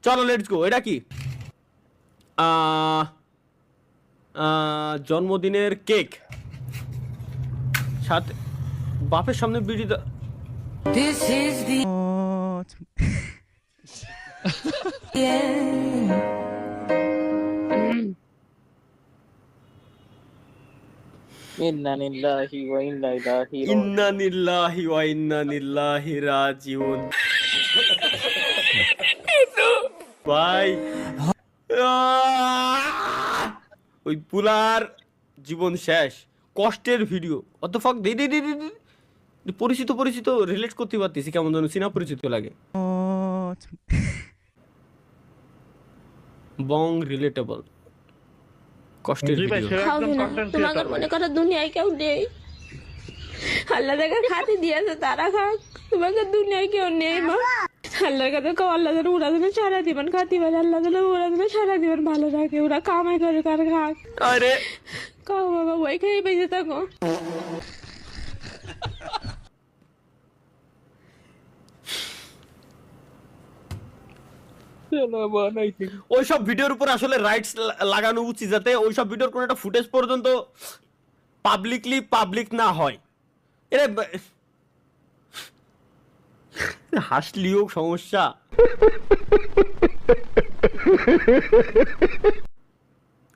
চলো let's go. এটা কি? জন্মদিনের কেক, সাথে বাপের সামনে বিড়ি This is the end. ইন্না লিল্লাহি ওয়া ইন্না ইলাইহি রাজিউন। ইন্না লিল্লাহি ওয়া ইন্না ইলাইহি রাজিউন। ভাই ওই পুলার জীবন শেষ, কষ্টের ভিডিও। অত ফাক দে দে দে দে, পরিচিত পরিচিত রিলেট করতে পারতেছি, কেমন যেন চিনা পরিচিত লাগে। বং রিলেটেবল কষ্টের ভিডিও। তোমাকে মনে করো দুনিয়ায় কেউ নেই, আল্লাহ দেখা খাতে দিয়েছে তারা খাক, তোমাকে দুনিয়ায় কেউ নেই মা। আল্লাহর কাছে কও আল্লাহ যেন ওরা যেন সারা জীবন খাতি পারে, আল্লাহ যেন ওরা যেন সারা জীবন ভালো থাকে, ওরা কামাই করে কার খাক। আরে কাও বাবা ওই খেয়ে বেঁচে থাকো। ওইসব ভিডিওর উপর আসলে রাইটস লাগানো উচিত, যাতে ওইসব ভিডিওর কোনো একটা ফুটেজ পর্যন্ত পাবলিক না হয়। এরে হাসলিও সমস্যা,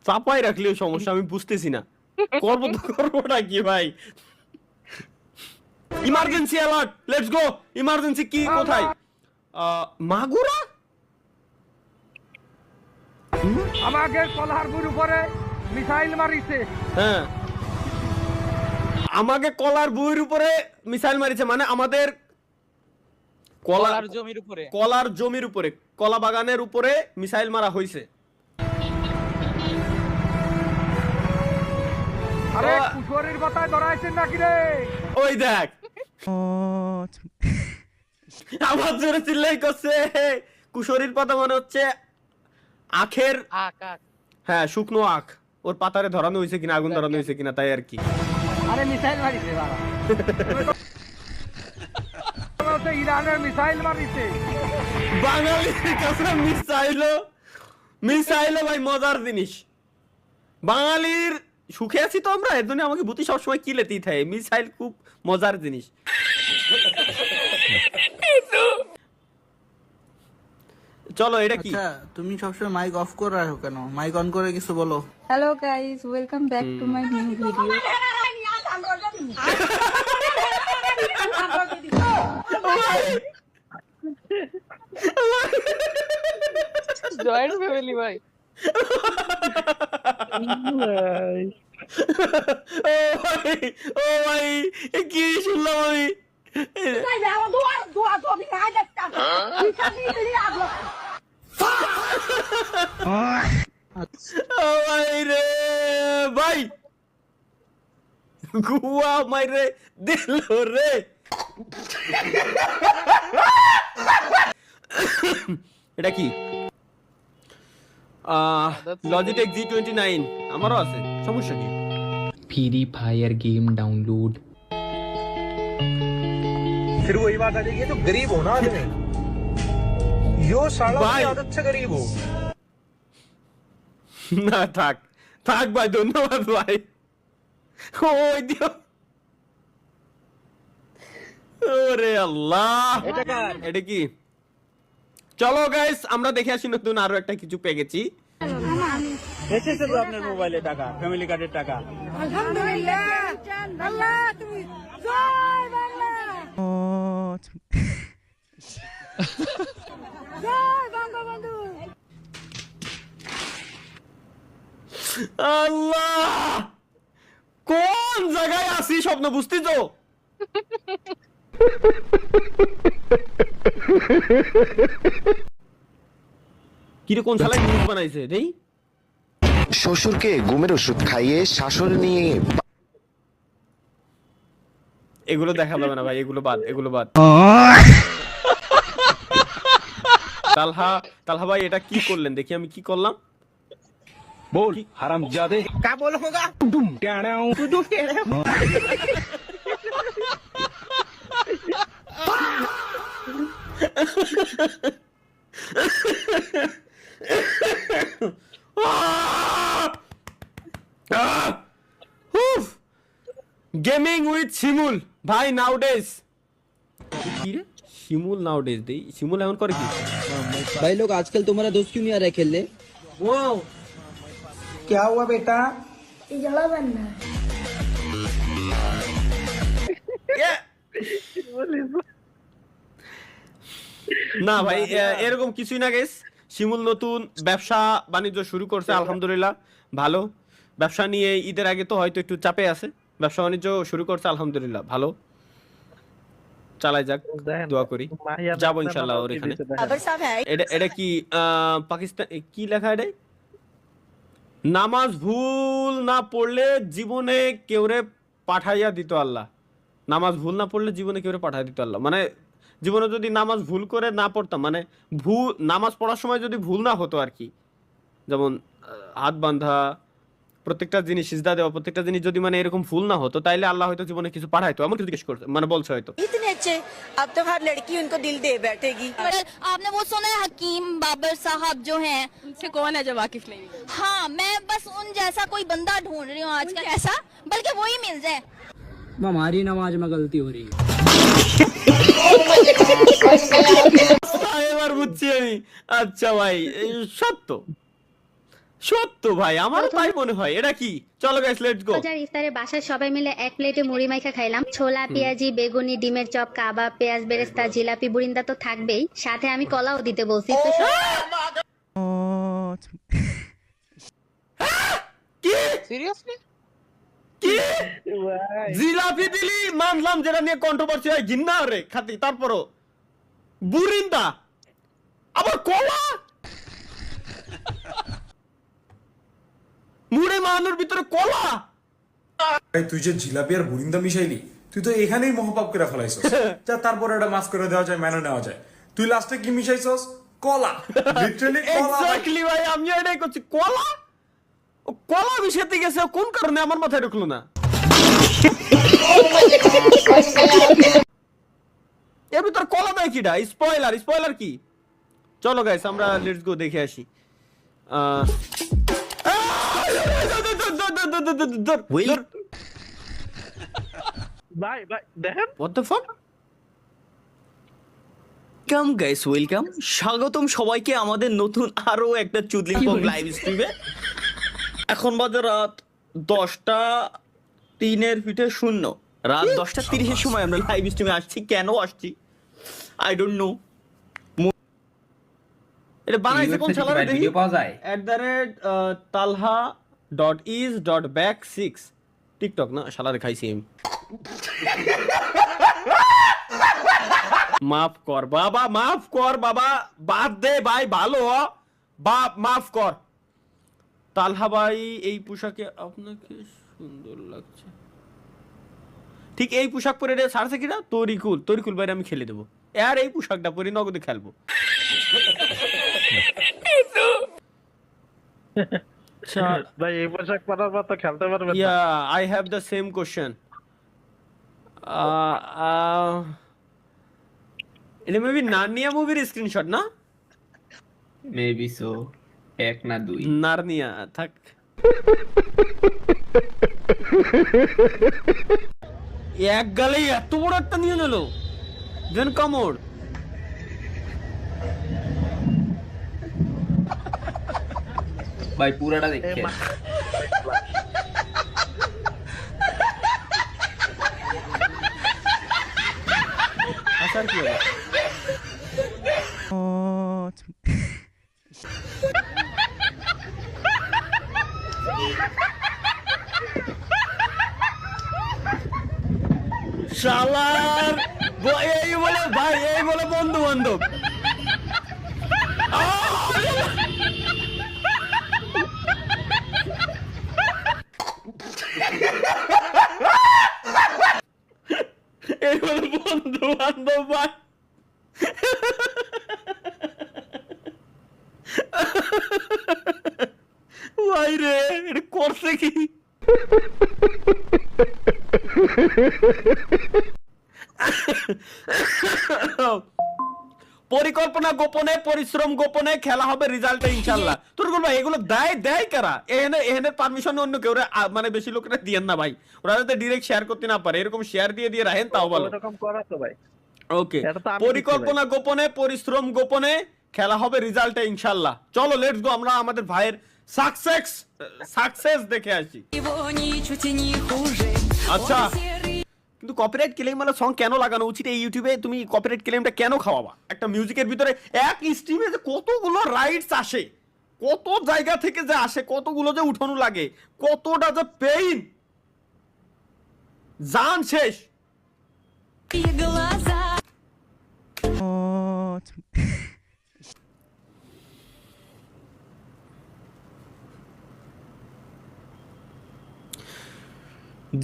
চাপাই রাখলেও সমস্যা। আমি বুঝতেছি না করবোটা কি ভাই। Emergency alert, let's go. Emergency কি কোথায়? মাগুরা আমাকে কলারপুর উপরে মিসাইল মারিছে। হ্যাঁ, আমাকে কলার বুয়ের উপরে মিসাইল মারিছে, মানে আমাদের কলার জমির উপরে কলা বাগানের উপরে মিসাইল মারা হয়েছে। আরে কুশোরের কথা ধরাইছেন নাকি রে? ওই দেখ আবার জোরে চিল্লাই করছে। কুশোরীর পাতা মানে হচ্ছে আখের, হ্যাঁ শুকনো আখ। ওর পাতারে ধরানো হয়েছে কিনা, আগুন ধরানো হয়েছে কিনা, তাই আর কি। আরে মিসাইল মারিছে বাবা। ইরানের মিসাইল মারিছে। বাঙালির কাছে মিসাইল ভাই মজার জিনিস। বাঙালির সুখে আছি তো আমরা, এর জন্য আমাকে বুতি সবসময় কিলেতেই থাকে। মিসাইল খুব মজার জিনিস। চলো এটা কি? আচ্ছা তুমি সবসময় মাইক অফ করে রাখো কেন? মাইক অন করে কিছু বলো। Hello guys, welcome back to my new video. Joint family ভাই। ও ভাই কি শুনলাম আমি। ও ভাই রে ভাই, গুয়া মাইরে দিল রে। এটা কি? লজিটেক G29 আমারও আছে, সমস্যা কি? Free fire game download. फिर वही बात आ जाएगी, जो गरीब हो ना आदमी, यो साला की आदत से गरीब हो। না থাক থাক ভাই, ধন্যবাদ ভাই। ওই দিও, ওরে আল্লাহ। এটা কি? চলো গাইস আমরা দেখে আসি নতুন আরো একটা কিছু পেয়ে গেছি। এসেছে তো আপনার মোবাইলে টাকা, ফ্যামিলি কার্ডের টাকা। আলহামদুলিল্লাহ, আল্লাহ তুমি জয় বাংলা, জয় বঙ্গবন্ধু। আল্লাহ, কোন জায়গায় আছি স্বপ্ন বুঝতে তো। কিরে কোন শালা নিউজ বানাইছে রেই? শ্বশুরকে ঘুমের ওষুধ খাইয়ে শাশুড় নিয়ে। এগুলো দেখা যাবে না ভাই, এগুলো বাদ, এগুলো বাদ। তালহা ভাই এটা কি করলেন দেখি, আমি কি করলাম? बोल हरामजादे क्या बोल होगा? डुम टेढ़ाऊं डुम टेढ़ाऊं। উইথ শিমুল ভাই নাউডেজ কি রে শিমুল নাউডেজ দেই শিমুল এমন করে কি भाई लोग आजकल तुम्हारा दोस्त क्यों नहीं आ रहा है खेलने? वो क्या हुआ बेटा? না ভাই এরকম কিছুই না গেস শিমুল নতুন ব্যবসা বাণিজ্য শুরু করছে আলহামদুলিল্লাহ ভালো ব্যবসা নিয়ে ঈদের আগে তো হয়তো একটু চাপে আছে ব্যবসা বাণিজ্য শুরু করছে আলহামদুলিল্লাহ ভালো চালাই যাক দোয়া করি যাবো ইনশাআল্লাহ ওর এখানে এটা কি পাকিস্তান কি লেখা এটা নামাজ ভুল না পড়লে জীবনে কেউরে পাঠাইয়া দিত আল্লাহ নামাজ ভুল না পড়লে জীবনে কেউরে পাঠাইয়া দিত আল্লাহ মানে জীবনে যদি নামাজ ভুল করে না পড়তাম মানে ভুল নামাজ পড়ার সময় যদি ভুল না হতো আর কি যেমন হাত বাঁধা প্রত্যেকটা জিনিস সিজদা দেওয়া প্রত্যেকটা জিনিস যদি মানে এরকম ভুল না হতো তাইলে আল্লাহ হয়তো জীবনে কিছু পাঠাইতো আমার কিছু জিজ্ঞেস করতে মানে বলছে হয়তো इतने अच्छे अब तो हर लड़की उनको दिल दे बैठेगी आपने वो सुना है हकीम बाबर साहब जो हैं उनसे कौन है जो वाकिफ नहीं हाँ मैं बस उन जैसा कोई बंदा ढूंढ रही हूँ आजकल ऐसा बल्कि वो ही मिल जाए हमारी नमाज में गलती हो रही है। এবার বুঝছি আমি আচ্ছা ভাই সত্য সত্য ভাই আমার তাই মনে হয় এটা কি চলো গাইস লেটস গো ইফতারে বাসার সবাই মিলে এক প্লেটে মুড়ি মাইখা খাইলাম ছোলা পেঁয়াজি বেগুনি ডিমের চপ কাবাব পেঁয়াজ বেরেস্তা জিলাপি বুরিন্দা তো থাকবেই সাথে আমি কলাও দিতে বলছি তো কি সিরিয়াসলি কি জিলাপি দিলি মানলাম যেটা নিয়ে কন্ট্রোভার্সি হয় ঘিন্না রে খাতি তারপরও বুরিন্দা আবার কলা মুড়ে মানের ভিতরে কলা তুই যে জিলাপি আর বুরিন্দা মিশাইলি তুই তো এখানেই মহাপাপ করে ফেলাইছস যা তারপর এটা মাস করে দেওয়া যায় মেনে নেওয়া যায় তুই লাস্টে কি মিশাইছস কলা লিটারালি কলা এক্স্যাক্টলি ভাই আমি এটাই করছি কলা ও কলা মিশাতে গেছে কোন কারণে আমার মাথায় ঢুকলো না এর ভিতর কলা দেয় কিডা স্পয়লার কি চলো গাইস আমরা লেটস গো দেখে আসি ভাই দেখেন What the fuck? Welcome guys welcome স্বাগতম সবাইকে আমাদের নতুন আরো একটা চুদলিং পং লাইভ স্ট্রিমে এখন বাজে রাত 10:03 রাত 10:30 সময় আমরা লাইভ স্ট্রিমে আসছি কেন আসছি আই ডোন্ট নো এটা বানাইছে কোন শালারে দেখি ভিডিও পাওয়া যায় @talha.is.back6 টিকটক না শালারে খাইছি আমি মাফ কর বাবা বাদ দে ভাই ভালো বাপ মাফ কর তালহা ভাই এই পোশাকে আপনাকে সুন্দর লাগছে ঠিক এই পোশাক পরে রে ছাড়ছে কিনা তরিকুল ভাই আমি খেলে দেবো আর এই পোশাকটা পরে নগদে খেলবো ভাই এই পোশাক পরার পর তো খেলতে পারবেন না I have the same question. এটা মেবি নার্নিয়া মুভির স্ক্রিনশট না মেবি সো এক না দুই নার্নিয়া থাক এক গালে এত বড় একটা নিয়ে নিল দেন কামড় ভাই পুরাটা দেখে আসার কি হলো শালার এই বলে বন্ধু বান্ধব এই বলে বন্ধু বান্ধব ভাই ভাই রে এটা করছে কি পরিকল্পনা পরিকল্পনা গোপনে, পরিশ্রম গোপনে, খেলা হবে রেজাল্টে ইনশাআল্লাহ। তোর বলবা এগুলো দেয় কারা? এখানে পারমিশন অন্য কেউ মানে বেশি লোকরা দিয়েন না ভাই, ওরা যাতে ডাইরেক্ট শেয়ার করতে না পারে, এরকম শেয়ার দিয়ে রাখেন তাও ভালো। এরকম করা তো ভাই। ওকে, পরিকল্পনা গোপনে, পরিশ্রম গোপনে, খেলা হবে রেজাল্টে ইনশাআল্লাহ। চলো লেটস গো, আমরা আমাদের ভাইয়ের সাকসেস দেখে আসি। আচ্ছা, কিন্তু কপিরাইট ক্লেম वाला সং কেন লাগানো উচিত এই ইউটিউবে? তুমি কপিরাইট ক্লেমটা কেন খাওয়াবা? একটা মিউজিকের ভিতরে এক স্ট্রিমে যে কতগুলো রাইটস আসে, কত জায়গা থেকে যে আসে, কতগুলো যে উঠানো লাগে, কতটা যে পেইন, জান শেষ।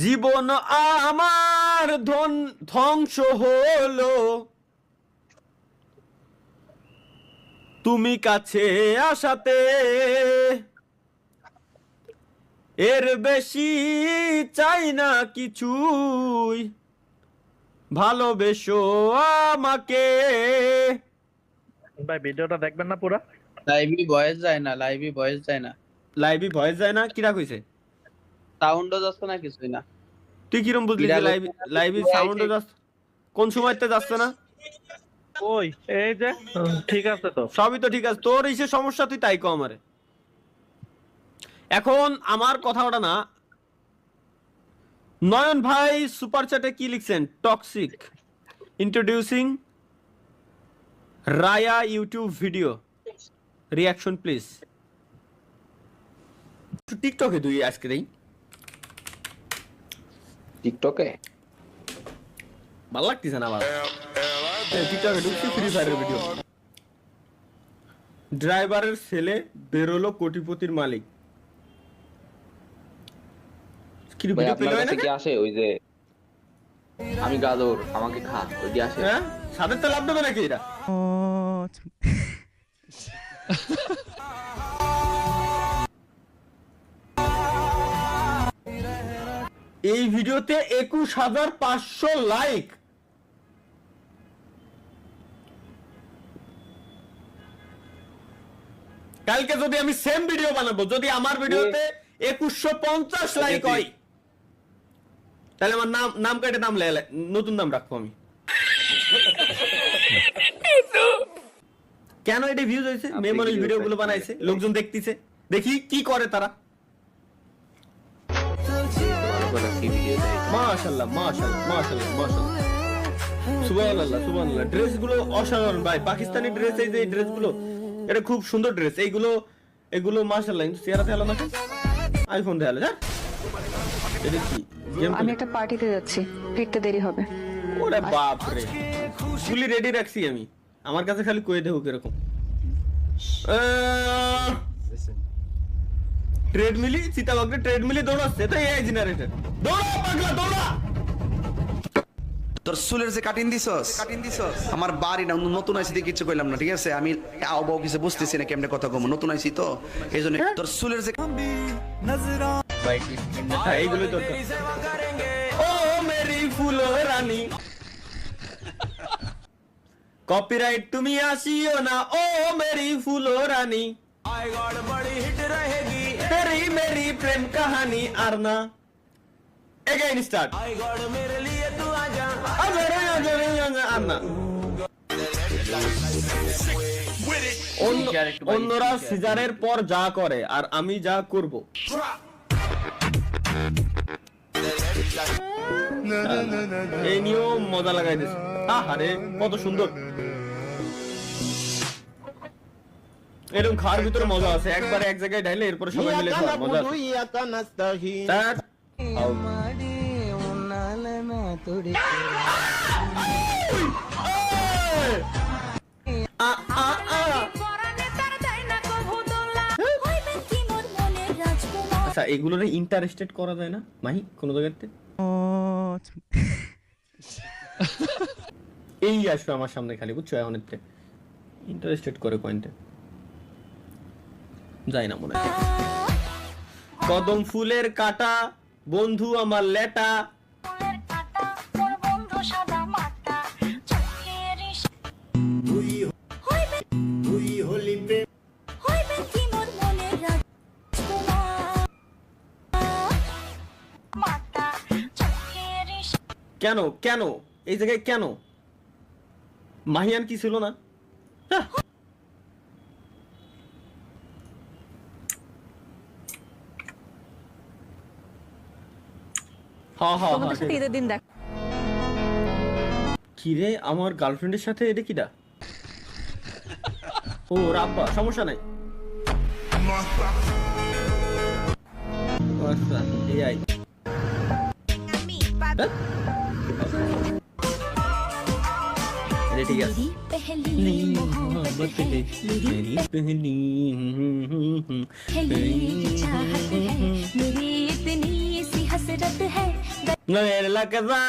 জীবন আমার ধ্বংস হলো, তুমি কাছে আসাতে, এর বেশি চাই না কিছুই, ভালোবেসো আমাকে। ভাই ভিডিওটা দেখবেন না পুরো? লাইভে ভয়েস যায় না, লাইভে ভয়েস যায় না, লাইভে ভয়েস যায় না? কিরা কইছে? সাউন্ডও যাচ্ছে না, কিছুই না। তুই কিরম বুঝলি যে লাইভে সাউন্ডও যাচ্ছে? কোন সময়তে যাচ্ছে না? ওই এই যে ঠিক আছে তো, সবই তো ঠিক আছে, তোর ইসে সমস্যা, তুই তাই কো আমারে। এখন আমার কথা ওটা না। নয়ন ভাই সুপার চ্যাটে কি লিখছেন? Toxic introducing Raya YouTube video reaction please. টিকটকে দুই আজকে দেই, টিকটকে ভালো লাগতেছে না আমার। টিকটকে ঢুকছি, ফ্রি ফায়ারের ভিডিও। ড্রাইভারের ছেলে বেরোলো কোটিপতির মালিক। কি ভিডিও পেলো না? কি আসে ওই যে আমি গাদর আমাকে খা, ওই যে আসে। হ্যাঁ, সাদের তো লাভ দেবে নাকি এরা? এই ভিডিওতে 21,500 লাইক। কালকে যদি আমি সেম ভিডিও বানাবো, যদি আমার ভিডিওতে 2150 লাইক হয়, তাহলে আমার নাম কেটে নতুন নাম রাখবো আমি। কেন এটা ভিউজ হয়েছে? মেয়ে মানুষ ভিডিও গুলো বানাইছে, লোকজন দেখতেছে, দেখি কি করে তারা। মাশাআল্লাহ মাশাআল্লাহ মাশাআল্লাহ মাশাআল্লাহ, সুবহানাল্লাহ সুবহানাল্লাহ। ড্রেস গুলো অসাধারণ ভাই, পাকিস্তানি ড্রেস, এই যে ড্রেস গুলো, এটা খুব সুন্দর ড্রেস। এগুলো মাশাআল্লাহ। কিন্তু চেহারাতে আলো না, আইফোন দেখালো। যা এটা কি? আমি একটা পার্টিতে যাচ্ছি, ফিরতে দেরি হবে। ওরে বাপ রে, ফুলি রেডি রাখছি আমি, আমার কাছে খালি কয়ে দেবো কিরকম। ট্রেডমিলি চিতাবাগরে ট্রেডমিলি দৌড়াচ্ছে, তো এই জেনারেটর দৌড়া পাগলা দৌড়া। তোর চুলের যে কাটিং দিছস, আমার বাড়ি না নতুন আইছি দেখে কিছু কইলাম না, ঠিক আছে? আমি আও কিছু বুঝতেছি না কেমনে কথা কম, নতুন আইছি তো এই জন্য। তোর চুলের যে এইগুলো দরকার। ও মেরি ফুলো রানী, কপিরাইট তুমি আসিও না, ও মেরি ফুলো রানী, তেরি মেরি প্রেম কাহানি। আর না, এগেইন স্টার্ট। আর না, অন্যরা সিজারের পর যা করে আর আমি যা করব। এই নিয়ম মজা লাগাই দিস। আহারে কত সুন্দর, এরকম খাওয়ার ভিতরে মজা আছে। একবারে এক জায়গায় ঢাইলে এরপরে সবাই মিলে খাওয়া মজা আছে। আচ্ছা, এগুলোরে ইন্টারেস্টেড করা যায় না মাহি কোনো জায়গাতে? এই আসবে আমার সামনে খালি, বুঝছো? এখন ইন্টারেস্টেড করে কয়েনটা যায় না মনে হয়। কদম ফুলের কাটা বন্ধু আমার লেটা, কেন কেন এই জায়গায় কেন মাহিয়ান কি ছিল না? হ্যাঁ। ঈদের দিন দেখ কিরে আমার গার্লফ্রেন্ডের সাথে এটা কিটা? ও রাব্বা, সমস্যা নাই। আচ্ছা এই এটা ঠিক আছে। मेरे लगदा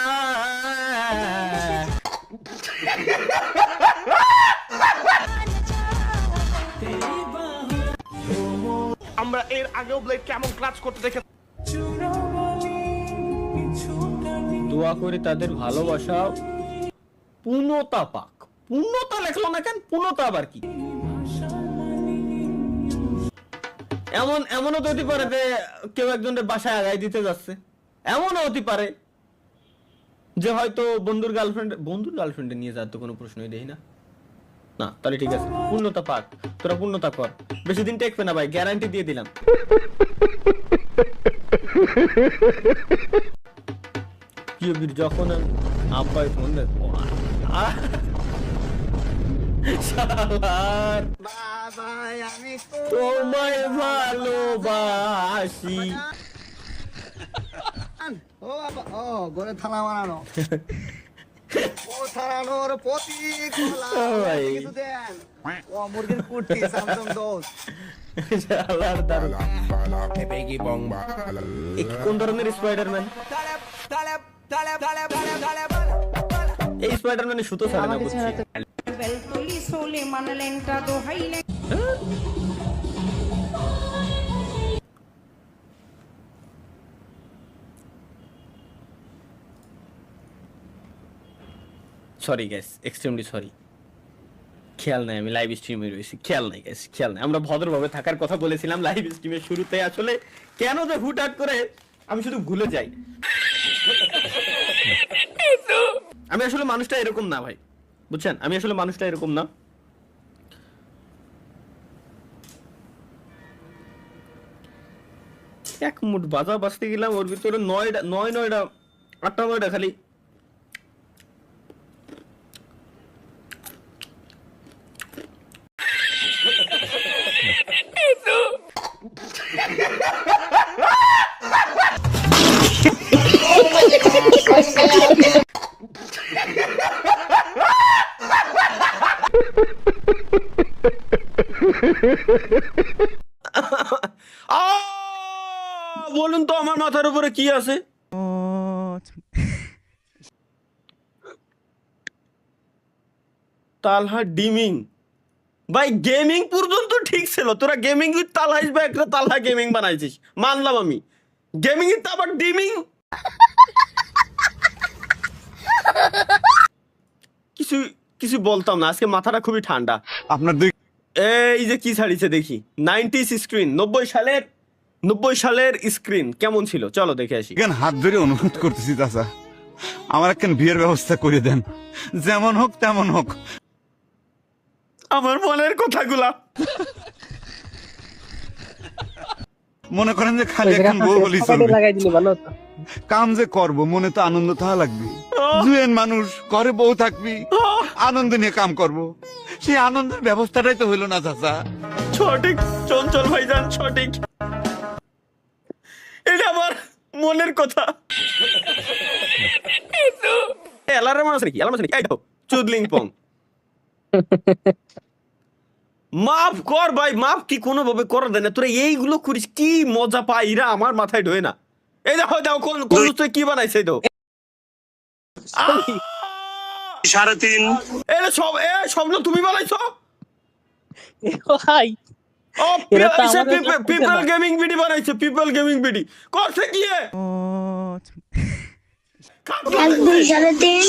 আমরা এর আগেও ব্লেড কেমন ক্লাচ করতে দেখে দোয়া করি তাদের ভালোবাসা পূর্ণতা পাক। পূর্ণতা লেখলো না কেন? পূর্ণতা আবার কি? এমনও তো হতে পারে যে কেউ একজনের বাসায় আগায় দিতে যাচ্ছে, এমনও হতে পারে যে হয়তো বন্ধুর গার্লফ্রেন্ডে নিয়ে যাওয়ার তো কোনো প্রশ্নই দেই না। না তাহলে ঠিক আছে, পূর্ণতা পাক, তোরা পূর্ণতা কর। বেশি দিন টেকবে না ভাই, গ্যারান্টি দিয়ে দিলাম। যখন আব্বাই ফোন দেয় তোমায় ভালোবাসি। ও গরে থালা বানানো ও থালানোর প্রতি কিছু দেন ও মুরগির কুটি সামসং দোস শালার দারুণ। কোন ধরনের স্পাইডারম্যান? এই স্পাইডারম্যানের সুতো ছাড়ে না বুঝছি। Sorry guys, extremely sorry. খেয়াল নাই, আমি লাইভ স্ট্রিমে রয়েছি, খেয়াল নাই গাইস, খেয়াল নাই। আমরা ভদ্রভাবে থাকার কথা বলেছিলাম লাইভ স্ট্রিমের শুরুতে, আসলে কেন যে হুটহাট করে আমি শুধু ভুলে যাই। আমি আসলে মানুষটা এরকম না ভাই, বুঝছেন? আমি আসলে মানুষটা এরকম না। এক মুঠ বাজা বাজতে গেলাম, ওর ভিতরে 9টা 8টা 9টা খালি বলুন তো আমার মাথার উপরে কি আছে? তালহা ডিমিং ভাই, গেমিং পর্যন্ত ঠিক ছিল। তোরা গেমিং উইথ তালহা বা একটা তালহা গেমিং বানাইছিস, মানলাম আমি। গেমিং এর তো আবার ডিমিং, কিছু বলতাম না। আজকে মাথাটা খুবই ঠান্ডা। আপনার দুই এই যে কি ছাড়িছে দেখি, 90s স্ক্রিন, 90 সালের স্ক্রিন কেমন ছিল চলো দেখে আসি। হাত ধরে অনুরোধ করতেছি চাচা, আমার একখান বিয়ের ব্যবস্থা করে দেন, যেমন হোক তেমন হোক। আমার মনের কথাগুলা মনে করেন যে খালি এখন বউ বলি কাম যে করব, মনে তো আনন্দ থাকা লাগবে। জুয়েন মানুষ, ঘরে বউ থাকবি, আনন্দ নিয়ে কাম করব, সেই আনন্দের ব্যবস্থাটাই তো হইলো না চাচা। সঠিক চঞ্চল ভাইজান, সঠিক। এটা আমার মনের কথা। অ্যালার্ম আছে নাকি? অ্যালার্ম আছে নাকি? এই দাও চুদলিং পং। মাফ কর ভাই, মাফ কি কোনো ভাবে করা দেয় না? তোরা এইগুলো করিস, কি মজা পাই এরা আমার মাথায় ঢোয় না। এই দেখো দাও কোন কি বানাইছে দাও 3.5 এটা সব স্বপ্ন তুমি বানাইছো? পিপল গেমিং বিডি বানাইছে, পিপল গেমিং বিডি করছে কি?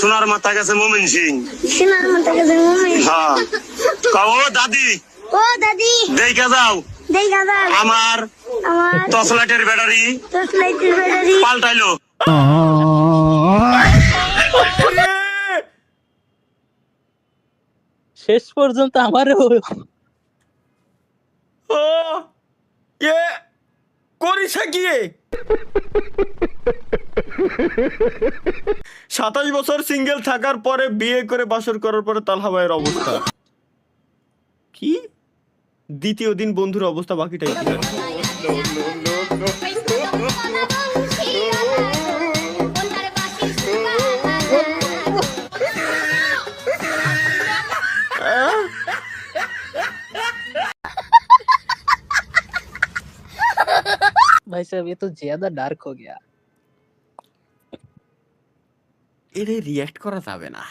সোনার মাথা গেছে মোমিন সিং, হ্যাঁ। ও দাদি, দেখা যাও আমার টর্চলাইটের ব্যাটারি পাল্টাইলো। শেষ পর্যন্ত আমারও ও এ করিছে কি 27 বছর সিঙ্গেল থাকার পরে বিয়ে করে বাসর করার পরে তালহা ভাইয়ের অবস্থা কি দ্বিতীয় দিন বন্ধুর অবস্থা বাকিটাই কি भाई साहब ये तो ज्यादा डार्क हो गया। এরে রিঅ্যাক্ট করা যাবে না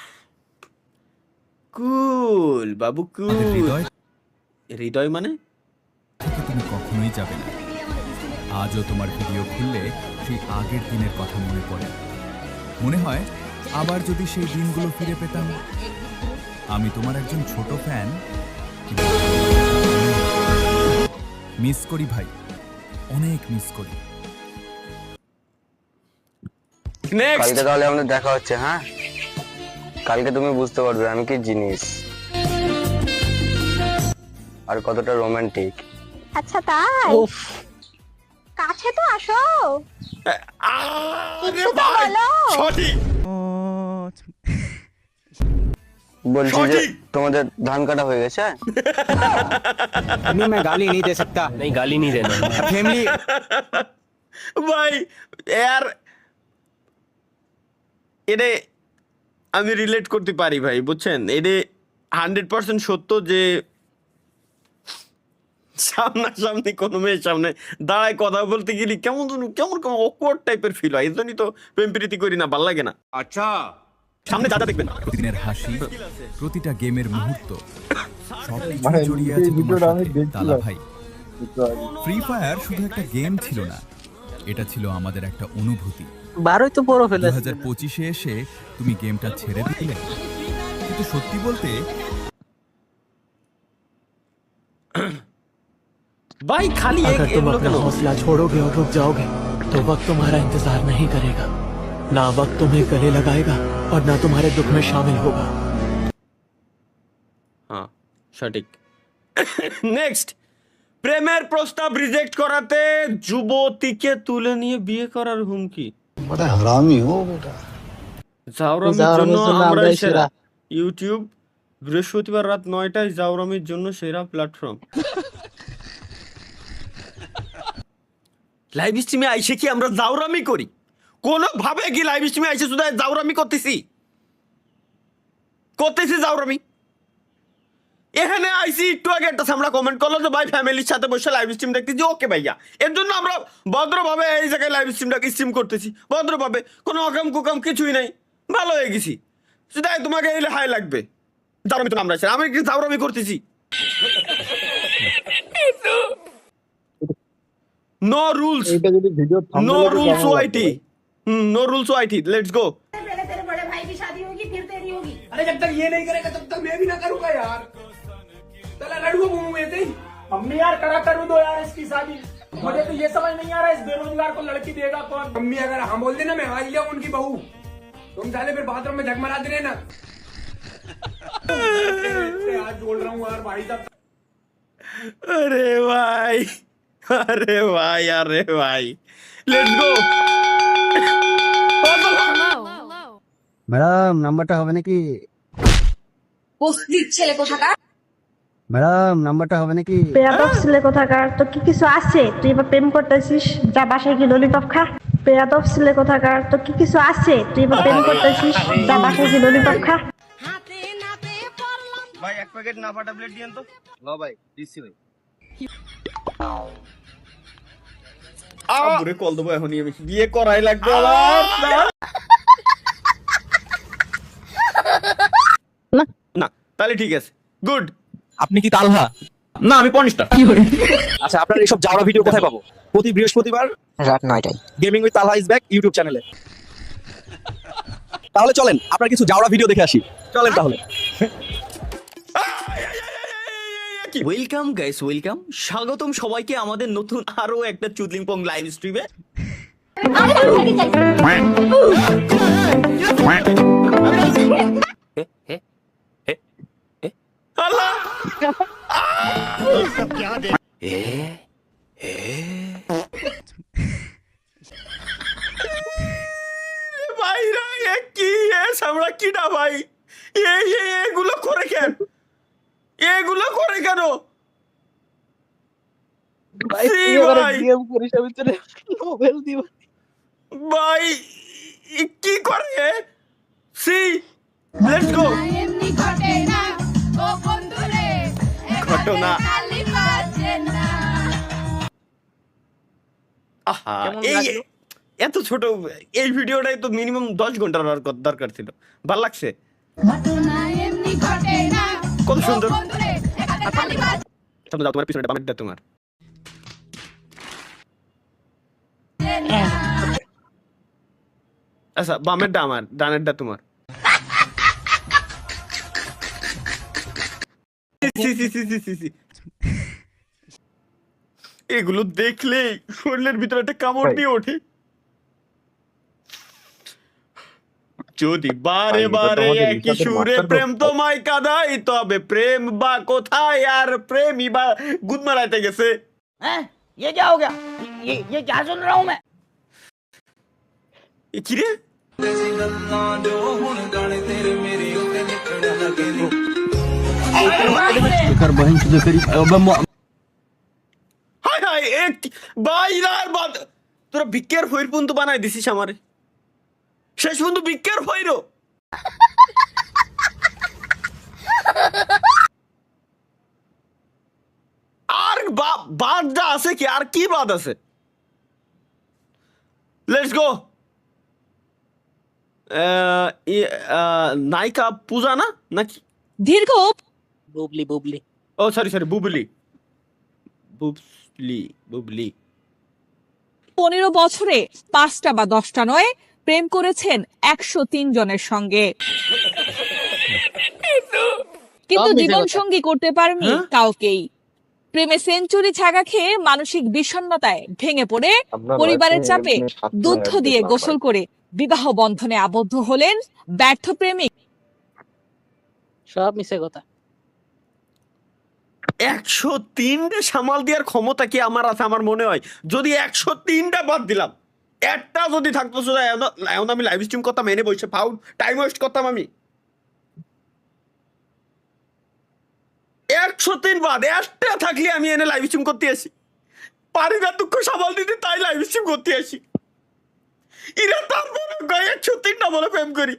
কুল বাবু কুল হৃদয় মানে তুমি কখনোই যাবে না। আজও তোমার ভিডিও খুললে সেই আগের দিনের কথা মনে পড়ে। মনে হয় আবার যদি সেই দিনগুলো ফিরে পেতাম। আমি তোমার একজন ছোট ফ্যান, মিস করি ভাই, অনেক মিস করি। কালকে তাহলে আমাদের দেখা হচ্ছে। হ্যাঁ, কালকে তুমি বুঝতে পারবে আমি কি জিনিস আর কতটা রোমান্টিক। আচ্ছা তাই কাছে তো আসো কিছু তো বলো বলছি যে তোমাদের ধান কাটা হয়ে গেছে। मैं गाली नहीं दे सकता। नहीं गाली नहीं देना फैमिली ভাই यार এরে আমি রিলেট করতে পারি ভাই, বুঝছেন? এরে 100% সত্য যে সামনাসামনি কোনো মেয়ের সামনে দাঁড়ায় কথা বলতে গেলে কেমন কেমন অকওয়ার্ড টাইপের ফিল হয়। এই জন্যই তো প্রেম প্রীতি করি না, ভাল লাগে না। আচ্ছা সামনে যা যা দেখবেন, প্রতিদিনের হাসি, প্রতিটা গেমের মুহূর্ত, সবকিছু জড়িয়ে আছে তোমার সাথে তালা ভাই। ফ্রি ফায়ার শুধু একটা গেম ছিল না, এটা ছিল আমাদের একটা অনুভূতি। 12 তো বড় ফেলেছে। 2025-এ এসে তুমি গেমটা ছেড়ে দিলে, কিন্তু সত্যি বলতে भाई खाली अगर तुम अपना हौसला छोड़ोगे और रुक जाओगे तो वक्त तुम्हारा इंतजार नहीं करेगा, ना वक्त तुम्हें गले लगाएगा और ना तुम्हारे दुख में शामिल होगा। हाँ সঠিক। নেক্সট, প্রেমের প্রস্তাব রিজেক্ট করাতে যুবতীকে তুলে নিয়ে বিয়ে করার হুমকি। बड़ा हरामी हो बेटा। জাউরামির জন্য আমরাই সেরা। ইউটিউব বৃহস্পতিবার রাত 9টায় জাউরামির জন্য সেরা প্ল্যাটফর্ম। লাইভ স্ট্রিমে আইসে কি আমরা জাউরামি করি? কোন ভাবে কি লাইভ স্ট্রিমে আইসে শুধু জাউরামি করতেছি জাউরামি? এখানে আইসি একটু আগে একটা সামলা কমেন্ট করলো যে ভাই ফ্যামিলির সাথে বসে লাইভ স্ট্রিম দেখতেছি। ওকে ভাইয়া, এর জন্য আমরা ভদ্রভাবে এই জায়গায় লাইভ স্ট্রিমটাকে স্ট্রিম করতেছি ভদ্রভাবে, কোনো অকাম কুকাম কিছুই নাই, ভালো হয়ে গেছি। শুধু তোমাকে এলে হাই লাগবে জাউরামি তো আমরা আমি কি জাউরামি করতেছি? নো রুলস, नो रूल्स वाइटी, नो रूल्स वाइटी, लेट्स गो। पहले तेरे बड़े भाई की शादी होगी फिर तेरी होगी। अरे जब तक ये नहीं करेगा तब तक मैं भी ना करूंगा यार। चला लड़ूंगा मुंह में थे। मम्मी यार करा करूं दो यार इसकी शादी। मुझे तो ये समझ नहीं आ रहा इस बेरोजगार को लड़की देगा कौन। मम्मी अगर हम बोल देना मैं आ लिया उनकी बहू, तुम साले फिर बाथरूम में झगमगाते रहना। आज बोल रहा हूँ यार भाई साहब। अरे भाई, अरे भाई, अरे भाई, लेट्स गो। ম্যাডাম নাম্বারটা হবে নাকি? বস্তির ছেলে কোথাকার, ম্যাডাম নাম্বারটা হবে নাকি? বেয়াদব ছেলে কোথাকার, তো কি কিছু আছে? তুই এবার প্রেম করতেছিস, যা বাসায় গিয়ে ললিপপ খা। বেয়াদব ছেলে কোথাকার, তো কি কিছু আছে? তুই এবার প্রেম করতেছিস, যা বাসায় গিয়ে ললিপপ খা। ভাই এক প্যাকেট নাফা ট্যাবলেট দিয়েন তো। লো ভাই দিছি ভাই। আরে কল দেবো এখনই, আমি বিয়ে করাই লাগবে আবার না। তাহলে ঠিক আছে, গুড। আপনি কি তালহা? না আমি পনিস্টার। আচ্ছা, আপনার এইসব জাউরা ভিডিও কোথায় পাবো? প্রতি বৃহস্পতিবার রাত 9টায় gaming with Talha is back YouTube চ্যানেলে। তাহলে চলেন আপনার কিছু জাউরা ভিডিও দেখে আসি। চলেন তাহলে। ওয়েলকাম গাইস, ওয়েলকাম, স্বাগতম সবাইকে আমাদের নতুন আরো একটা চুদলিংপং লাইভ স্ট্রিমে। আল্লাহ ভাইরা এ কি এ সামরা কিডা ভাই এগুলো করে কেন এগুলো করে কেন ভাই কি করে সি লেটস গো ঘটনা আহা এই এত ছোট এই ভিডিওটাই তো মিনিমাম 10 ঘন্টার দরকার ছিল ভাল লাগছে কত সুন্দর তোমার পিছনে বামেরটা তোমার আচ্ছা বামেরটা আমার ডানেরটা তোমার এগুলো দেখলে শরীরের ভিতরে একটা কামড় দিয়ে ওঠে যদি বারে বারে একই সুরে প্রেম তোমায় কাঁদাই তবে প্রেম বা কোথায় আর প্রেমই বা গুদ মারাইতে গেছে হ্যাঁ ये क्या हो गया ये क्या सुन रहा हूं मैं কি রে হায় হায় এক বাইরার বাদ তোরা ভিক্ষের ফইর পর্যন্ত বানাই দিছিস আমারে শেষ পর্যন্ত ভিক্ষের ফইরো আর বাদ যা আছে কি আর কি বাদ আছে লেটস গো নায়িকা পূজা না নাকি দীর্ঘ বুবলি বুবলি ও সরি বুবলি বুবলি বুবলি 15 বছরে 5টা বা 10টা নয় প্রেম করেছেন 103 জনের সঙ্গে কিন্তু জীবন সঙ্গী করতে পারেনি কাউকেই প্রেমে সেঞ্চুরি ছাগা খেয়ে মানসিক বিষণ্ণতায় ভেঙে পড়ে পরিবারের চাপে দুধ দিয়ে গোসল করে বিবাহ বন্ধনে আবদ্ধ হলেন ব্যর্থ প্রেমিক সব মিছে কথা 103টা সামাল দেওয়ার ক্ষমতা কি আমার আছে আমার মনে হয় যদি 103টা বাদ দিলাম একটা যদি থাকতো সোজা এখন আমি লাইভ স্ট্রিম করতাম এনে বসে ফাউল টাইম ওয়েস্ট করতাম আমি 103 বাদ একটা থাকলে আমি এনে লাইভ স্ট্রিম করতে আসি পারি না দুঃখ সামাল দিতে তাই লাইভ স্ট্রিম করতে আসি এরা তার মনে গায়ে 103টা বলে প্রেম করি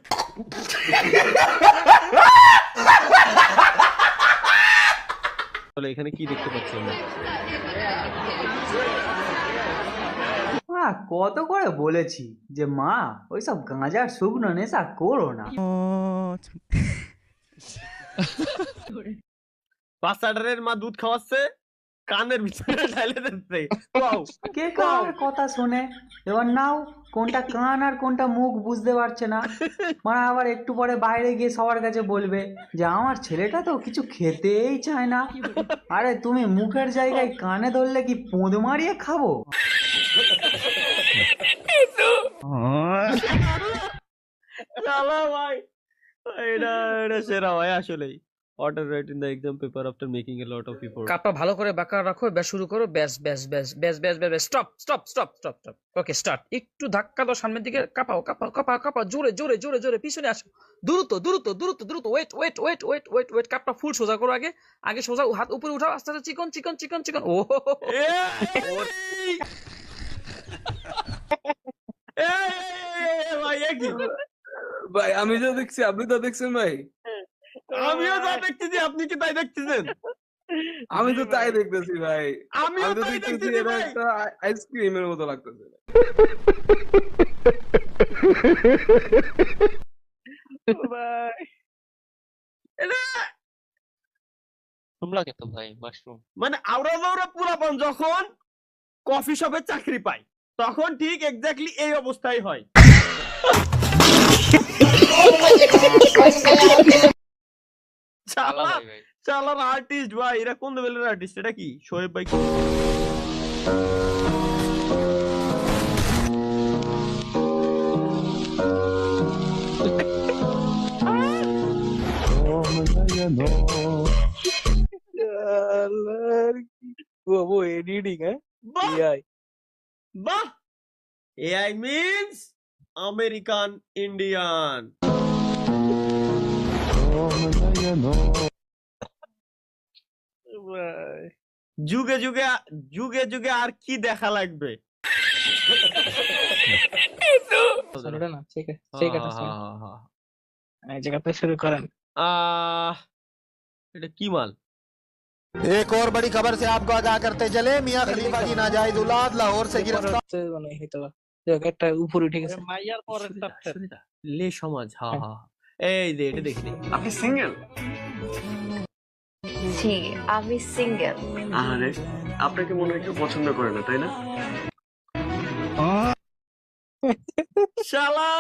এখানে কি দেখতে পাচ্ছি আমরা কত করে বলেছি যে মা ওইসব গাঁজার শুকনো নেশা করো না বাচ্চাটার মা দুধ খাওয়াচ্ছে কানের ভিতরে ঢালে দিচ্ছে কে কার কথা শুনে এবার নাও কোনটা কান আর কোনটা মুখ বুঝতে পারছে না মানে আবার একটু পরে বাইরে গিয়ে সবার কাছে বলবে যে আমার ছেলেটা তো কিছু খেতেই চায় না আরে তুমি মুখের জায়গায় কানে ধরলে কি পোঁদ মারিয়ে খাবো ভাই এটা সেরা ভাই আসলেই order right in the exam paper after making a lot of effort কাপটা ভালো করে বাঁকা রাখো ব্যাস শুরু করো ব্যাস ব্যাস ব্যাস ব্যাস ব্যাস ব্যাস stop stop stop stop stop okay start একটু ধাক্কা দাও সামনের দিকে কাঁপাও কাঁপাও কাঁপাও কাঁপাও জোরে জোরে জোরে জোরে পিছনে আসো দ্রুত দ্রুত দ্রুত দ্রুত wait wait wait wait wait wait কাপটা ফুল সোজা করো আগে আগে সোজা হাত উপরে উঠাও আস্তে আস্তে চিকন চিকন চিকন চিকন ও ভাই কি ভাই আমি যা দেখছি আপনি তো দেখছেন ভাই আমিও যা দেখতেছি আপনি কি তাই দেখতেছেন আমি তো তাই দেখতেছি ভাই আমিও তো তাই দেখতেছি দেখতেছি এটা ভাই একটা আইসক্রিমের মতো লাগতেছে ভাই তোমরা কে তো ভাই মাশরুম মানে আওরা পুরাপন যখন কফি শপে চাকরি পায় তখন ঠিক এক্স্যাক্টলি এই অবস্থাই হয় চালার আর্টিস্ট ভাই এরা কোন লেভেলের আর্টিস্ট এটা কি শোয়েব ভাই वो एडिटिंग है বাহ एआई বাহ এআই মিন্স আমেরিকান ইন্ডিয়ান। যুগে যুগে যুগে যুগে আর কি দেখা লাগবে? सुनो ना ठीक है सुन এই জায়গাতে শুরু করেন। এটা কি মাল? एक और बड़ी खबर से आपको आगाह करते चले, मियां खलीफा की नाजायज औलाद लाहौर से गिरफ्तार। মানে হয়তো জায়গাটা উপরে ঠিক আছে। মাইয়ার পরে লে সমাজ। হ্যাঁ হ্যাঁ এই যে এটা দেখি আপনি সিঙ্গেল? জি আমি সিঙ্গেল। আরে আপনাকে মনে হয় কেউ পছন্দ করে না তাই না? শালা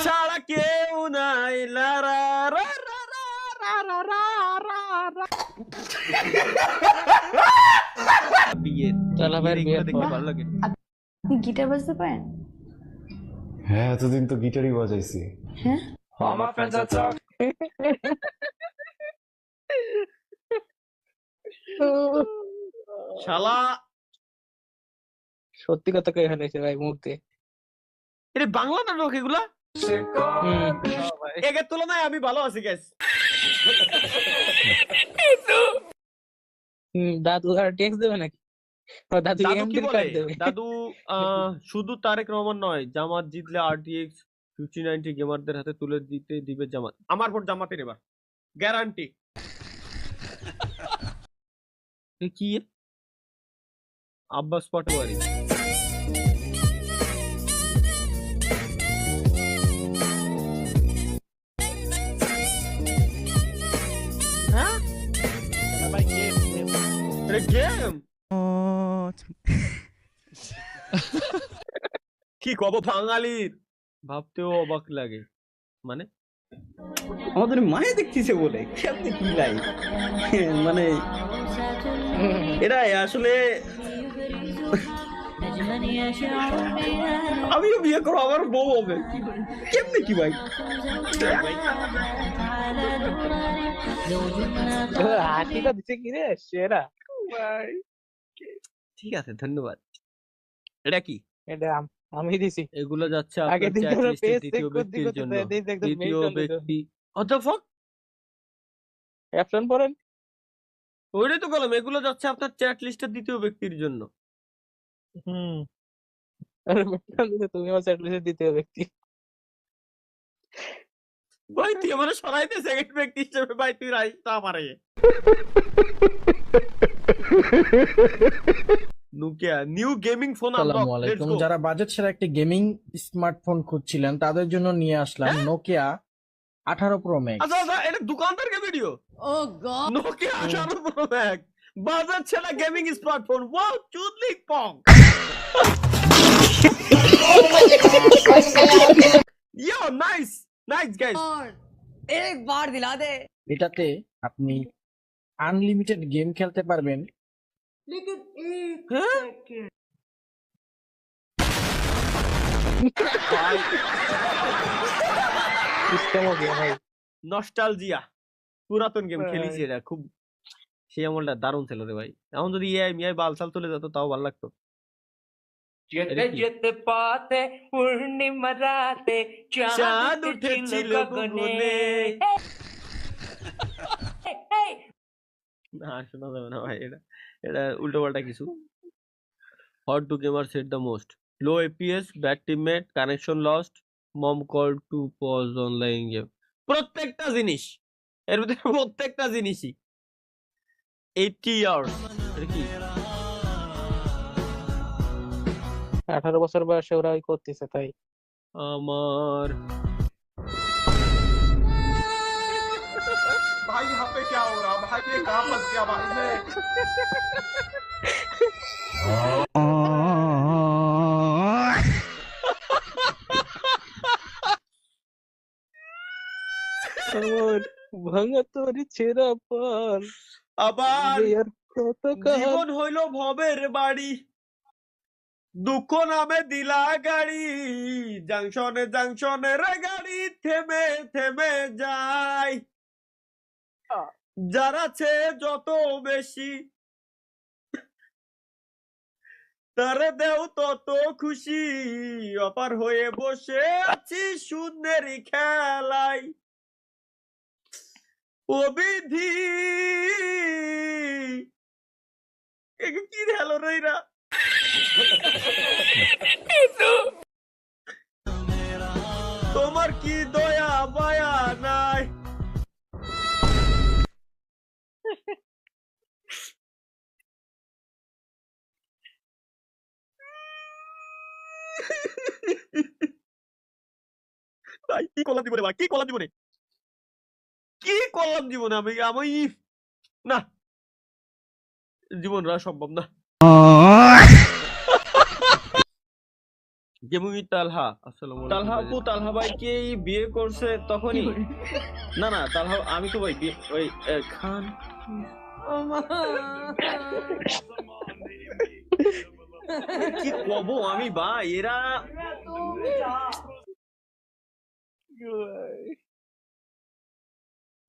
শালা কেউ নাই লা রা রা রা রা রা রা রা রা। বিয়ে চলা ভাই বিয়ে দেখতে ভালো লাগে। গিটার বাজাতে পারেন? হ্যাঁ এতদিন তো গিটারই বাজাইছি। হ্যাঁ আমার ফ্রেন্ডস আছে। শালা সত্যি কথা কই এখানে এসে ভাই মুখ দিয়ে। এটা বাংলা নাটক এগুলা? একের তুলনায় আমি ভালো আছি গ্যাস। দাদু আর টেক্সট দেবে নাকি? দাদু দাদু কি এমডি বলে? কার্ড দেবে। দাদু শুধু তারেক রহমান নয়, জামাত জিতলে RTX 5090 গেমারদের হাতে তুলে দিবে জামাত। আমার ভোট জামাতের এবার গ্যারান্টি। কি আব্বাস পাটোয়ারি? হ্যাঁ গেম কি কব বাঙালির ভাবতেও অবাক লাগে। মানে আমাদের মায়ে দেখতেছে বলে কেমনে কি লাই মানে এরা আসলে আমিও বিয়ে করবো, আমার বউ হবে কেমনে কি ভাই? হাতিটা দিছে কি রে সেরা ভাই। ঠিক আছে ধন্যবাদ। এটা কি? এটা আমি দিছি। এগুলো যাচ্ছে আগে আপনার দিন চ্যাট ধরে লিস্টের পেজ চেক দ্বিতীয় করতে ব্যক্তির করতে জন্য। একদম দ্বিতীয় ব্যক্তি what the fuck? অপশন পড়েন। ওইটাই তো বললাম এগুলো যাচ্ছে আপনার চ্যাট লিস্টের দ্বিতীয় ব্যক্তির জন্য। আরে তুমি আমার চ্যাট লিস্টের দ্বিতীয় ব্যক্তি। ভাই তুই আমার সরাইতে সেকেন্ড ব্যক্তি হিসেবে ভাই তুই রাইসটা আমারে। Nokia new gaming phone unlock. Let's go. যারা বাজেট ছাড়া একটা গেমিং স্মার্টফোন খুঁজছিলেন তাদের জন্য নিয়ে আসলাম নোকিয়া 18 প্রো ম্যাক্স। আচ্ছা আচ্ছা এটা দোকানদার কে ভিডিও? ও গড নোকিয়া 18 প্রো ম্যাক্স বাজার ছাড়া গেমিং স্মার্টফোন। ওয়াও চুদলি পং। ইয়ো নাইস নাইস গাইস। एक बार दिला दे। এটাতে আপনি আনলিমিটেড গেম খেলতে পারবেন। लेकिन एक सेकंड সিস্টেম हो गया भाई। নস্টালজিয়া পুরাতন গেম খেলেছি এটা খুব সেই আমলটা দারুণ ছিল রে ভাই। এখন যদি এআই মিআই বালসাল চলে যেত তাও ভালো লাগতো। যেতে যেতে পথে পূর্ণিমা রাতে চাঁদ উঠেছিল গগনে। না শোনা যাবে না ভাই, এটা এটা উল্টো পাল্টা কিছু। Hot to gamer set the most low FPS bad teammate connection lost mom call to pause online game. প্রত্যেকটা জিনিস এর ভিতরে প্রত্যেকটা জিনিসই 80 ইয়ার্স। এটা কি 18 বছর বয়সে ওরা ওই করতেছে তাই। আমার भाई यहाँ पे क्या हो रहा भाई? ये कहाँ फंस गया भाई मैं? আমার ভাঙা তোর ছেঁড়া পাল আবার আর কত জীবন হইল ভবের বাড়ি দুঃখ নামে দিলা গাড়ি জাংশনে জাংশনে রে গাড়ি থেমে থেমে যায়। যার আছে যত বেশি তারে দেও তত খুশি, অপার হয়ে বসে আছি শূন্যেরই খেলায়। ও বিধি কি হলো রইরা, তোমার কি দয়া মায়া নাই? ভাই কি করলাম জীবনে, ভাই কি করলাম জীবনে, কি করলাম জীবনে আমি আমি না, জীবন রা সম্ভব না। যেমনি তালহা, আসসালামু আলাইকুম। তালহা আপু, তালহা ভাই কি বিয়ে করছে তখনই? না না, তালহা আমি তো ভাই ওই খান কি কব আমি ভাই, এরা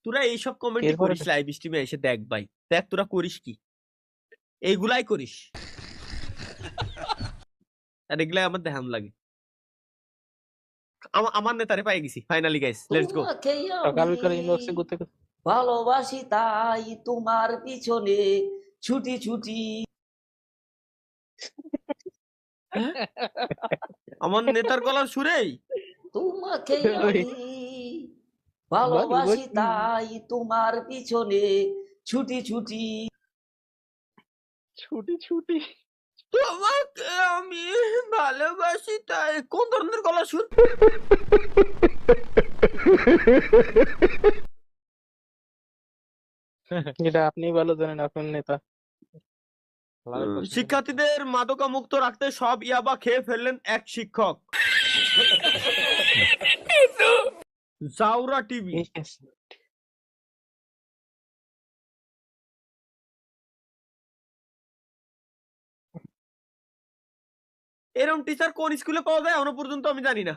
তোরা এইসব কমেন্ট করিস লাইভ স্ট্রিমে এসে, দেখ ভাই দেখ তোরা করিস কি, এইগুলাই করিস, আর এগুলাই আমার দেখাম লাগে। আমার নেতারে পাই গেছি ফাইনালি গাইস, লেটস গো। ভালোবাসি তাই তোমার পিছনে ছুটি ছুটি। আমার নেতার গলার সুরেই তোমাকে আমি ভালোবাসি তাই তোমার পিছনে ছুটি ছুটি ছুটি ছুটি, তোমাকে আমি ভালোবাসি তাই। কোন ধরনের গলার সুর? এটা আপনি ভালো জানেন, আপনার নেতা। শিক্ষার্থীদের মাদকা মুক্ত রাখতে সব ইয়াবা খেয়ে ফেললেন এক শিক্ষক। জাউরা টিভি। এরকম টিচার কোন স্কুলে পাওয়া যায় এখনো পর্যন্ত আমি জানি না।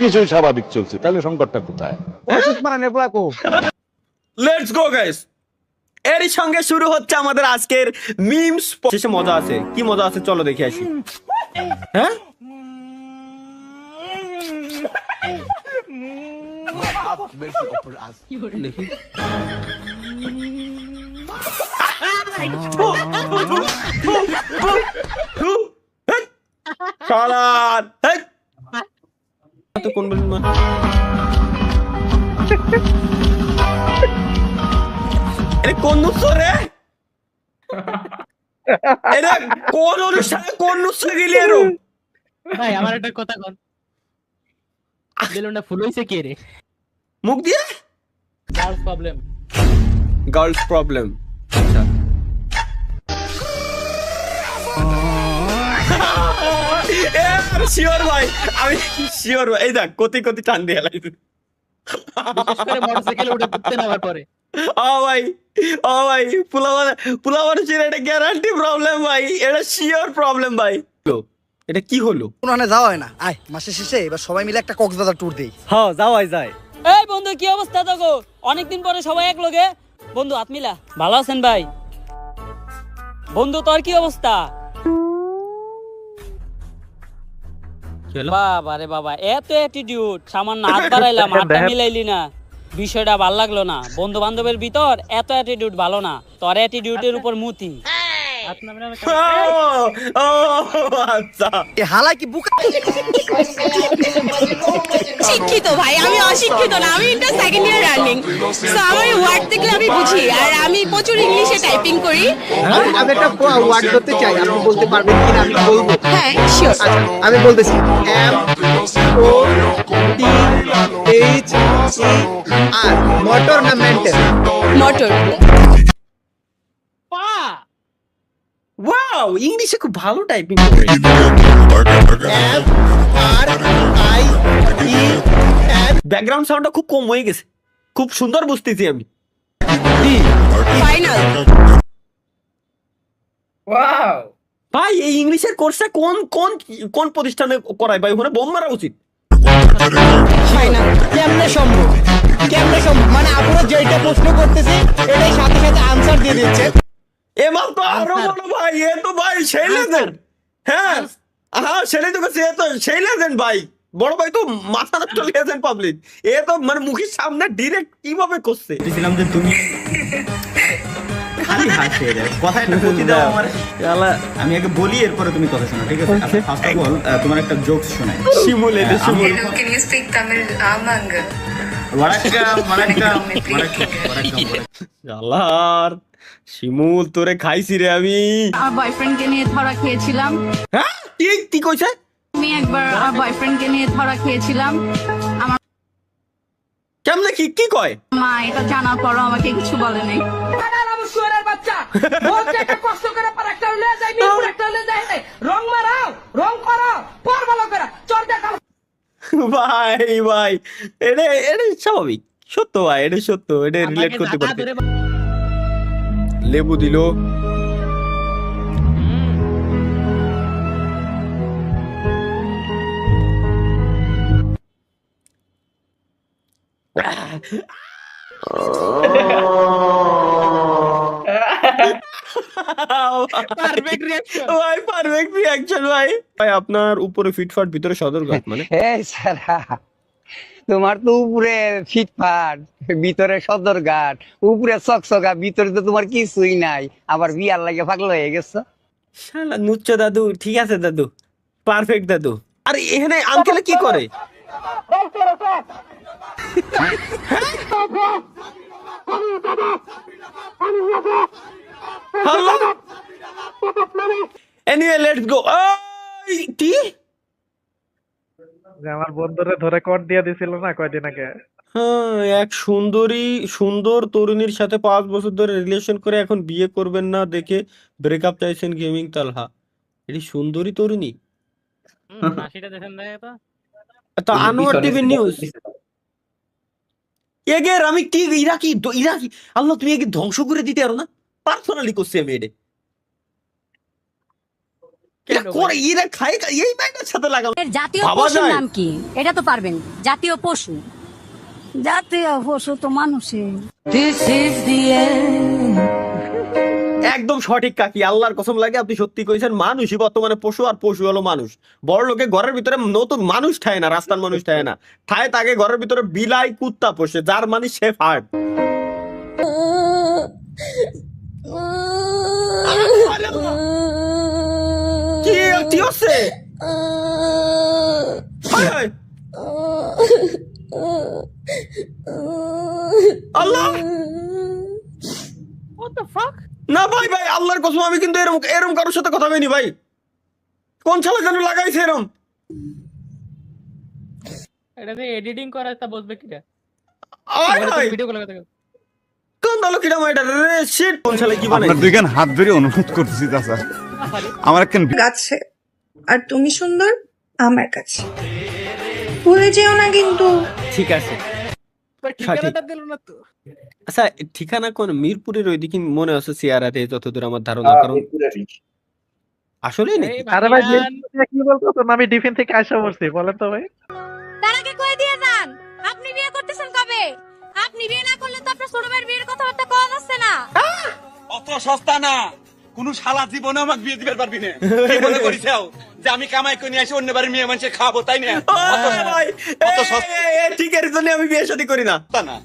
কিছুই স্বাভাবিক চলছে, তাহলে সংকটটা কোথায়? Let's go guys. এরই সঙ্গে শুরু হচ্ছে আমাদের আজকের মিমস। শেষে মজা আছে, কি মজা আছে চলো দেখে আসি। হ্যাঁ দেখি তো কোন বলুন মা, এটা কোন নুসর রে, এটা কোন অনুষ্ঠানে কোন নুসর গেলি এরো? ভাই আমার একটা কথা কোন, বেলুনটা ফুল হইছে কে রে? মুখ দিয়ে গার্লস প্রবলেম, গার্লস প্রবলেম। আচ্ছা শিওর ভাই, আমি শিওর ভাই। এই দেখ কতি কতি টান দিয়ে লাই, বিশেষ করে মোটরসাইকেলে উঠে ঘুরতে নেওয়ার পরে। ও ভাই পুলা মানুষের এটা গ্যারান্টি প্রবলেম ভাই, এটা শিওর প্রবলেম ভাই। এটা কি হলো? ওখানে যাওয়া হয় না, আয় মাসের শেষে এবার সবাই মিলে একটা কক্সবাজার ট্যুর দেই। হ্যাঁ যাওয়াই যায়। এই বন্ধু কি অবস্থা তোগো? অনেকদিন পরে সবাই এক লগে। বন্ধু আতমিলা ভালো আছেন ভাই? বন্ধু তোর কি অবস্থা? বাবা রে বাবা, এত অ্যাটিটিউড, সামান্য হাত বাড়াইলাম হাতটা মিলাইলি না, বিষয়টা ভাল লাগলো না। বন্ধু বান্ধবের ভিতর এত অ্যাটিটিউড ভালো না, তোর অ্যাটিটিউডের উপর মুতি। শিক্ষিত ভাই, আমি অশিক্ষিত না, আমি inter second year running. So আমার ওয়ার্ড দেখলে আমি বুঝি, আর আমি প্রচুর ইংলিশে টাইপিং করি। আমি একটা ওয়ার্ড করতে চাই, আপনি বলতে পারবেন কিনা? আমি বলবো। হ্যাঁ শিওর। আমি বলতেছি M O T H E R, motor না মেন্টেল? মোটর। ওয়াও, ইংলিশে খুব ভালো টাইপিং করে। M R I E N. Background সাউন্ডটা খুব কম হয়ে গেছে, খুব সুন্দর বুঝতেছি আমি। ফাইনাল। ওয়াও ভাই, এই ইংলিশের কোর্সটা কোন কোন কোন প্রতিষ্ঠানে করায় ভাই? ওখানে বোম মারা উচিত। ফাইনাল। কেমনে সম্ভব? কেমনে সম্ভব? মানে আপুরা যেটা প্রশ্ন করতেছে এটাই সাথে সাথে আনসার দিয়ে দিচ্ছে। এমাল তো আরো বড় ভাই, এ তো ভাই সেই লেজেন্ড। হ্যাঁ হ্যাঁ, সেটাই তো কাছে, এ তো সেই লেজেন্ড ভাই, বড় ভাই তো মাথা নষ্ট লেজেন্ড পাবলিক। এ তো মানে মুখের সামনে ডিরেক্ট কিভাবে করছে। বলছিলাম যে তুমি খালি হাসে রে, কথা একটা প্রতি দাও আমার। আমি আগে বলি, এরপরে তুমি কথা শোনো, ঠিক আছে? ফার্স্ট অফ অল তোমার একটা জোকস শোনাই। শিমুল এটা শিমুল। Can you speak Tamil? Amanga. আল্লাহর শিমুল, তোরে খাইছি রে আমি। আমার বয়ফ্রেন্ডকে নিয়ে ধরা খেয়েছিলাম। হ্যাঁ কি কইছে? আমি একবার আমার বয়ফ্রেন্ডকে নিয়ে ধরা খেয়েছিলাম। আমার কেমনে কি কয়? মা এটা জানার পরও আমাকে কিছু বলে নাই। বাচ্চা বলছে একটা কষ্ট করে পর একটা লয়ে যায়, মিরপুর একটা লয়ে যায়, রং মারাও, রং করো, পর ভালো করে চর দেখা। ভাই এটা স্বাভাবিক, সত্য ভাই, এটা সত্য, এটা রিলেট করতে পারবে। লেবু দিল। পারফেক্ট রিঅ্যাকশন ভাই। আপনার উপরে ফিটফাট, ভিতরে সদরঘাট মানে? এই সারা, তোমার তো উপরে ফিটফাট, ভিতরে সদরঘাট, উপরে চকচকা, ভিতরে তো তোমার কিছুই নাই, আবার বিয়ার লাগে পাগল হয়ে গেছো। শালা নুচ্চ দাদু, ঠিক আছে দাদু, পারফেক্ট দাদু। আরে এখানে আঙ্কেল কি করে? Anyway let's go. কি আমার বন্ধুরে ধরে কোড দিয়ে দিছিল না কয়দিন আগে? হ্যাঁ, এক সুন্দর তরুণীর সাথে 5 বছর ধরে রিলেশন করে এখন বিয়ে করবেন না দেখে ব্রেকআপ চাইছেন গেমিং তালহা। এটি সুন্দরী তরুণী। তো আনোয়ার টিভি নিউজ এগের আমি কি ইরাকি আল্লাহ, তুমি একে ধ্বংস করে দিতে পারো না? পার্সোনালি করছি আমি এটা। জাতীয় পশুর নাম কি? এটা তো পারবেন। জাতীয় পশু তো মানুষের। একদম সঠিক কাকি, আল্লাহর কসম লাগে আপনি সত্যি কইছেন। মানুষই বর্তমানে পশু, আর পশু হলো মানুষ। বড় লোকে ঘরের ভিতরে নতুন মানুষ ঠায় না, রাস্তার মানুষ ঠায় না, ঠায় তাকে ঘরের ভিতরে বিলাই কুত্তা পোষে, যার মানে সে ফাট। কি হচ্ছে? আল্লাহ, না ভাই আল্লাহর কসম আমি কিন্তু এরকম কারোর সাথে কথা কইনি ভাই। কোন শালা যেন লাগাইছে এরকম? এটাতে এডিটিং করা তা বলবে কিটা? ভিডিও কল কথা কোন দলো কিটা মাইটা রে শিট। কোন শালা কি বানাই? আপনার দুইখান হাত ধরে অনুরোধ করতেছি চাচা, আমার একখান কাছে আর তুমি সুন্দর আমার কাছে, ভুলে যেও না কিন্তু। ঠিক আছে, ঠিকানাটা দিল না তো। আচ্ছা ঠিকানা কোন? মিরপুরের ওইদিকে মনে আছে সিয়ারাতে, যতদূর আমার ধারণা। কারণ আসলে আরে ভাই কি বলতো, তো আমি ডিফেন্স থেকে আসা বলছি, বলেন তো ভাই। তার আগে কই দিয়ে যান, আপনি বিয়ে করতেছেন কবে? আপনি বিয়ে না করলে তো আপনার ছোট ভাইয়ের বিয়ের কথাবার্তা কম হচ্ছে না। অত সস্তা না, কোন শালা জীবনে আমাকে বিয়ে দিবার পারবি না। কি মনে করিছাও যে আমি কামাই করে নিয়ে আসি অন্য বাড়ির মেয়ে মানুষে খাবো, তাই না? অত সস্তা ঠিক এর জন্য আমি বিয়ে শাদী করি না। না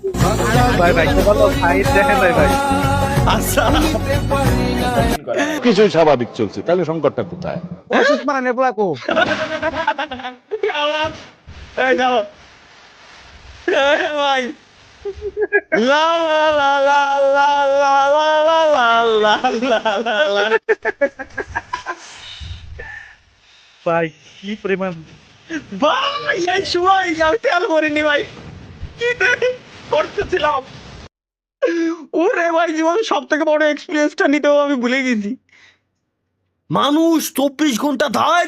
ভাই বলো ভাই, দেখেন ভাই আচ্ছা কিছুই স্বাভাবিক চলছে, তাহলে সংকটটা কোথায়? ওষুধ মারানে পোলাকো। এই যাও ভাই, লা লা লা লা লা লা লা লা লা লা লা। ভাই কি পরিমাণ ভাই এই সময় আমি তেল করিনি ভাই, কি করতেছিলাম। ওরে ভাই জীবন সব থেকে বড় এক্সপিরিয়েন্সটা নিতেও আমি ভুলে গেছি। মানুষ 24 ঘন্টা দাঁড়ায়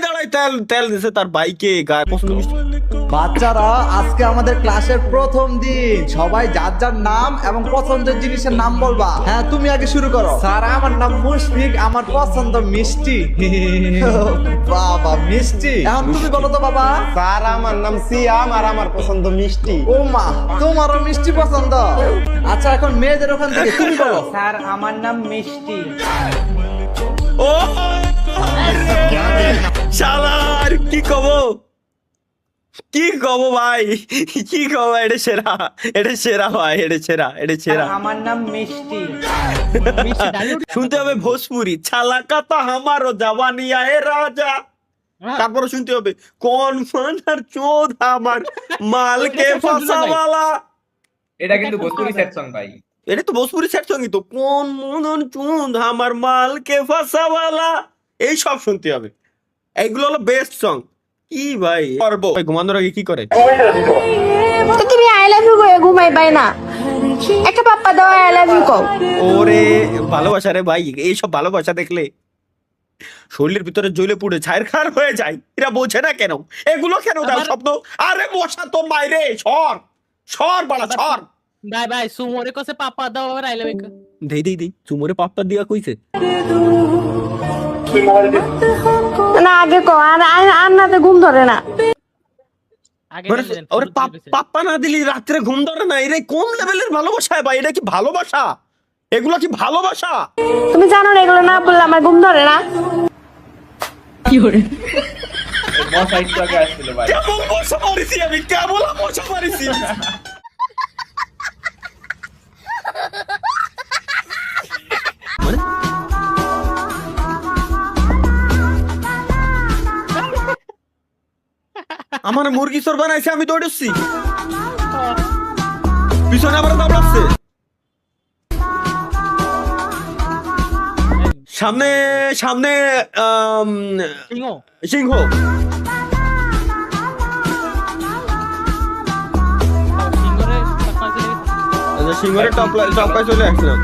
তেল দিছে তার বাইকে, গায়ে পছন্দ মিষ্টি বাচ্চারা আজকে আমাদের ক্লাসের প্রথম দিন, সবাই যার যার নাম এবং পছন্দের জিনিসের নাম বলবা। হ্যাঁ, তুমি আগে শুরু করো। স্যার আমার নাম মুশফিক, আমার পছন্দ মিষ্টি। বাবা মিষ্টি, এখন তুমি বলো তো বাবা। স্যার আমার নাম সিয়াম আর আমার পছন্দ মিষ্টি। ও মা, তোমারও মিষ্টি পছন্দ। আচ্ছা এখন মেয়েদের ওখান থেকে তুমি বলো। স্যার আমার নাম মিষ্টি। ও শালার কি কব ভাই, কি কব, এটা সেরা ভাই, এটা সেরা। আমার নাম মিষ্টি। শুনতে হবে ভোজপুরি, ছালা কাতা আমারও জাবানি আয়ে রাজা। তারপরে শুনতে হবে কোন মানার চোদ আমার মালকে ফাসাওয়ালা। এটা কিন্তু ভোজপুরি সেট সং ভাই। এটা তো ভোজপুরি সেট সঙ্গই তো, কোন মনন চুদ আমার মালকে ফাসাওয়ালা, এই সব শুনতে হবে। এইগুলো হলো বেস্ট সং। কি ভাই করবো ঘুমানোর আগে কি করে? তো তুমি আই লাভ ইউ কয়ে ঘুমাই পাই না, একটা পাপ্পা দাও আই লাভ ইউ কও। ওরে ভালোবাসা রে ভাই, এইসব ভালোবাসা দেখলে শরীরের ভিতরে জ্বলে পুড়ে ছাইরখার হয়ে যায়। এরা বোঝে না কেন, এগুলো কেন দাও স্বপ্ন? আরে বসা তো মাইরে, সর বাড়া সর। ভাই সুমরে কসে পাপা দাও আবার আই লাভ ইউ। দেই চুমরে পাপ্পা দিয়া কইছে না আগে কো, আর নাতে ঘুম ধরে না। ওরে পাপ্পা না দিলি রাত্রে ঘুম ধরে না, এরা কোন লেভেলের ভালোবাসা ভাই? এটা কি ভালোবাসা? এগুলো কি ভালোবাসা? তুমি জানো না এগুলো না বললে আমার ঘুম ধরে না। কি করে মশা একটু আগে আসছিল ভাই। কেমন মশা মারিছি আমি, কেমন মশা মারিছি। আমার মুরগি চোর বানাইছে, আমি দৌড়েছি, পিছনে আবার দাবড়াচ্ছে, সামনে সিংহ। সিংহরে টপকায় চলে আসছিলাম।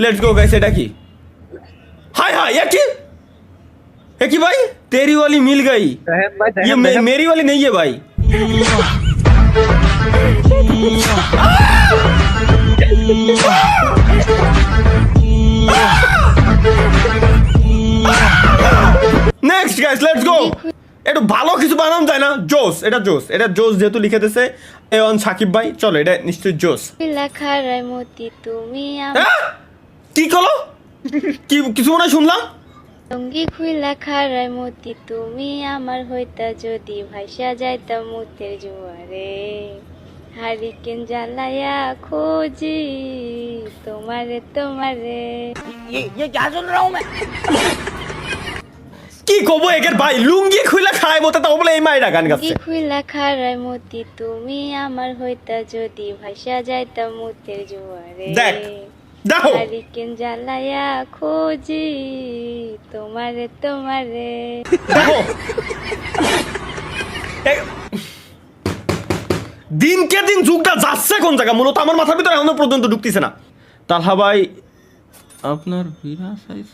Let's go guys. এটা কি? हाय ये की भाई? तेरी वाली मिल गई, ये मेरी वाली नहीं है भाई। Next guys let's go. একটু ভালো কিছু বানানো যায় না? জোস, এটা জোস যেহেতু লিখে দিয়েছে এওয়ান সাকিব ভাই, চলো এটা নিশ্চয়ই জোস। লেখারাই মতি তুমি কি কলো? কি কিছু মনে শুনলাম? সঙ্গী খুইলা খারাই মতি তুমি আমার হইতা যদি ভাইসা যাইতা মুতের জোয়ারে, হারিকেন জ্বালায়া খোঁজি তোমারে। কি কব একের ভাই, লুঙ্গি খুইলা খায় মতে তাও বলে এই মাইরা গান গাচ্ছে। খুইলা খারাই মতি তুমি আমার হইতা যদি ভাইসা যাইতা মুতের জোয়ারে, দেখো হারিকেন জ্বালায়া খোঁজি তোমারে। দেখো দিনকে দিন যুগটা যাচ্ছে কোন জায়গা, মূলত আমার মাথার ভিতরে এখনো পর্যন্ত ঢুকতেছে না। তালহা ভাই আপনার বিরা সাইজ,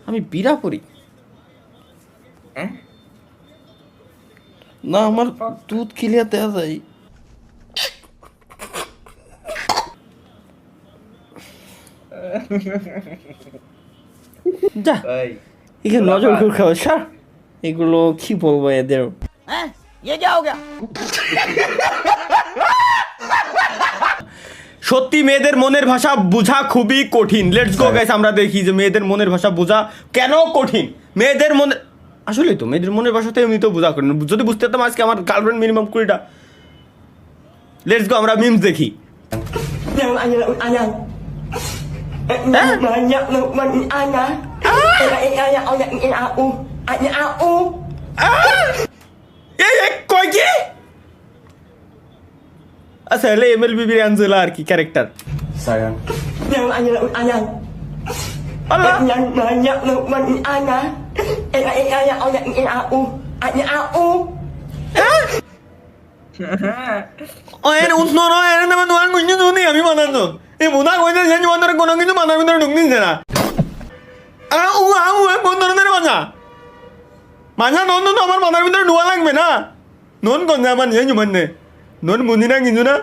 আমি বিরা করি না, আমার দুধ খিলিয়া দেওয়া যায়। যা এখানে নজর করে খাওয়া স্যার, এগুলো কি বলবো এদের। সত্যি মেয়েদের মনের ভাষা বোঝা খুবই কঠিন। লেটস গো গাইস, আমরা দেখি যে মেয়েদের মনের ভাষা বোঝা কেন কঠিন। মেয়েদের মনে আসলে তো মেয়েদের মনের ভাষাতে এমনি তো বোঝা কঠিন। যদি বুঝতে পারতাম আজকে আমার গার্লফ্রেন্ড মিনিমাম 20টা। লেটস গো আমরা মিমস দেখি। কয় কি? আচ্ছা হলে MLB আঞ্জেলা আর কি ক্যারেক্টার। এর উঠনো না এর নামে তোমার কিছু শুনি আমি বানানো এই বোনা কইতে যে তোমাদের কোনো কিছু মাথার ভিতরে ঢুকতেছে না কোন ধরনের মাজা মাজা নন তো আমার মাথার ভিতরে ঢোয়া লাগবে না নন কোন আমার যে জুমানে নন বুঝি না কিছু না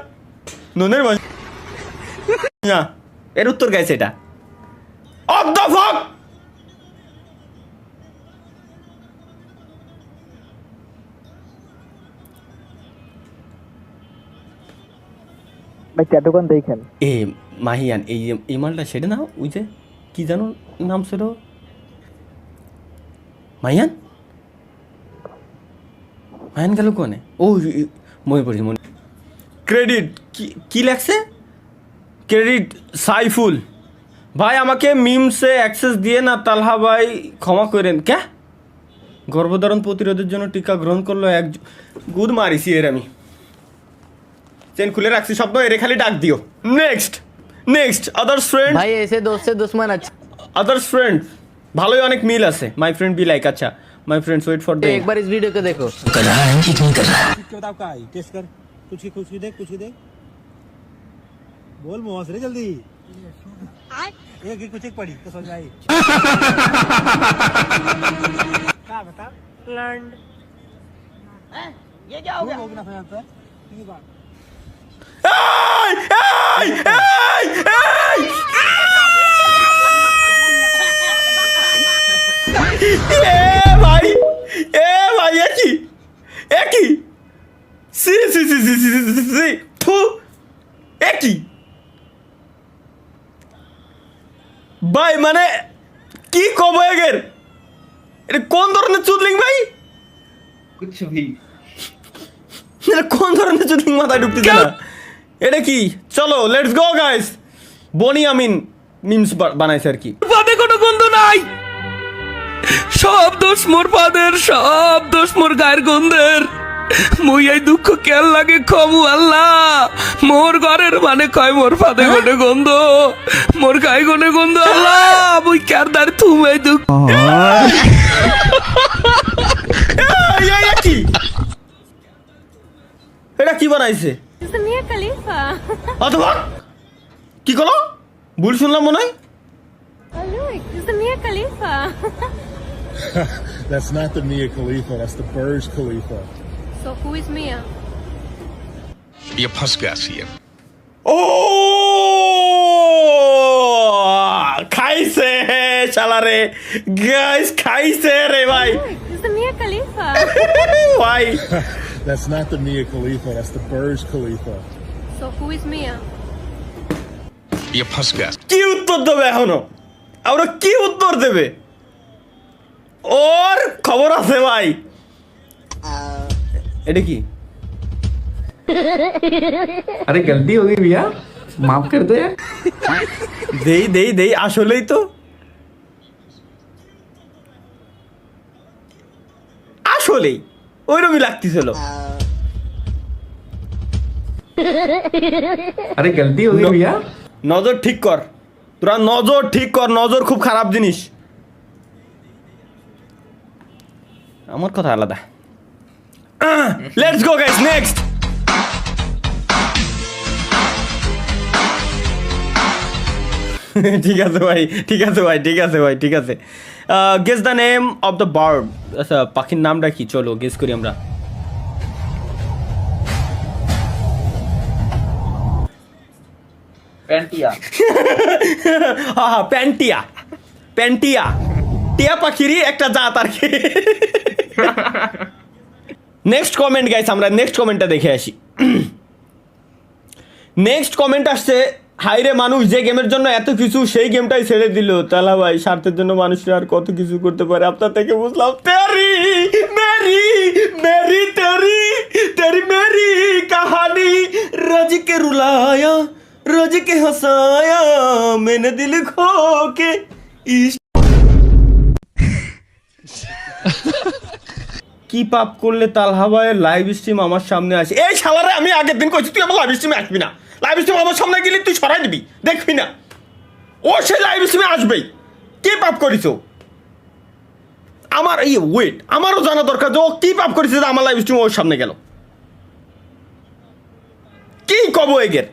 ননের না এর উত্তর গাইছে এটা অফ দ্য ফাক ভাই দোকান দেখেন এ মাহিয়ান এই মালটা সেটা না ওই যে কি জানো নাম ছিল মাহিয়ান মাহিয়ান গেল কোনে ও মনে পড়েছে মনে ক্রেডিট কি লেখছে ক্রেডিট সাইফুল ভাই আমাকে মিমসে অ্যাক্সেস দিয়ে না তালহা ভাই ক্ষমা করেন ক্যা গর্ভধারণ প্রতিরোধের জন্য টিকা গ্রহণ করলো এক গুদ মারিছি এর আমি চেন খুলে রাখছি শব্দ এরে খালি ডাক দিও নেক্সট আদার্স ফ্রেন্ড ভাই এসে দোস্ত से दुश्मन अच्छा আদার্স ফ্রেন্ড ভালোই অনেক মিল আছে মাই ফ্রেন্ড বি লাইক আচ্ছা my friends wait for the एक बार इस वीडियो को देखो कर रहा है कि नहीं कर रहा है बताओ का टेस्ट कर कुछ ही देख बोल मुंह से जल्दी एक कुछ एक पड़ी तो समझ आई क्या बता लैंड ये क्या हो गया ना समझता है बात भाई एक ही सी थू एक ही भाई মানে কি কব এগের এটা কোন ধরনের চুদলিং ভাই कुछ भी এটা কোন ধরনের চুদলিং মাথায় ঢুকতেছে না এটা কি চলো let's go guys Boni Amin memes বানাইছে আর কি পাদে কোনো গন্ধ নাই সব দোষ মোর পাদের সব দোষ মোর গায়ের গন্ধের মুই এই দুঃখ কেন লাগে খবু আল্লাহ মোর ঘরের মানে কয় মোর পাদে গনে গন্ধ মোর গায়ে গনে গন্ধ আল্লাহ মুই কার দার তুমি এই দুঃখ কি এটা কি বানাইছে মিয়া খলিফা অথবা কি করো ভুল শুনলাম মনে হয় মিয়া খলিফা That's not the Mia Khalifa, that's the Burj Khalifa. So who is Mia? ये फंस गया सीएम ও খাইছে শালা রে গাইস খাইছে রে ভাই This is Mia Khalifa. ভাই That's not the Mia Khalifa, that's the Burj Khalifa. So who is Mia? ये फंस गया কি উত্তর দেবে এখনো আমরা কি উত্তর দেবে ওর খবর আছে ভাই এটা কি अरे गलती हो गई भैया माफ कर दो यार দেই আসলেই তো আসলেই ওইরকমই লাগতেছিল अरे गलती हो गई भैया নজর ঠিক কর তোরা নজর ঠিক কর নজর খুব খারাপ জিনিস আমার কথা আলাদা লেটস গো গাইস নেক্সট ঠিক আছে ভাই guess the name of the bird আচ্ছা পাখির নামটা কি চলো গেস করি আমরা पेंटिया হ্যাঁ প্যান্টিয়া টিয়া পাখিরই একটা জাত আর কি নেক্সট কমেন্ট গাইস আমরা নেক্সট কমেন্টটা দেখে আসি নেক্সট কমেন্ট আসছে হাইরে মানুষ যে গেমের জন্য এত কিছু সেই গেমটাই ছেড়ে দিল তালা ভাই স্বার্থের জন্য মানুষরা আর কত কিছু করতে পারে আপনার থেকে বুঝলাম তেরি মেরি কাহানি রজকে রুলায়া রজকে হসায়া মেনে দিল খো কে কি পাপ করলে তালহা ভাইয়ের লাইভ স্ট্রিম আমার সামনে আসে এই শালারে আমি আগের দিন কইছি তুই আমার লাইভ স্ট্রিমে আসবি না লাইভ স্ট্রিম আমার সামনে গেলে তুই সরাই দিবি দেখবি না ও সেই লাইভ স্ট্রিমে আসবেই কি পাপ করিস আমার এই ওয়েট আমারও জানা দরকার যে ও কি পাপ করেছে যে আমার লাইভ স্ট্রিম ওর সামনে গেল খাবো এগের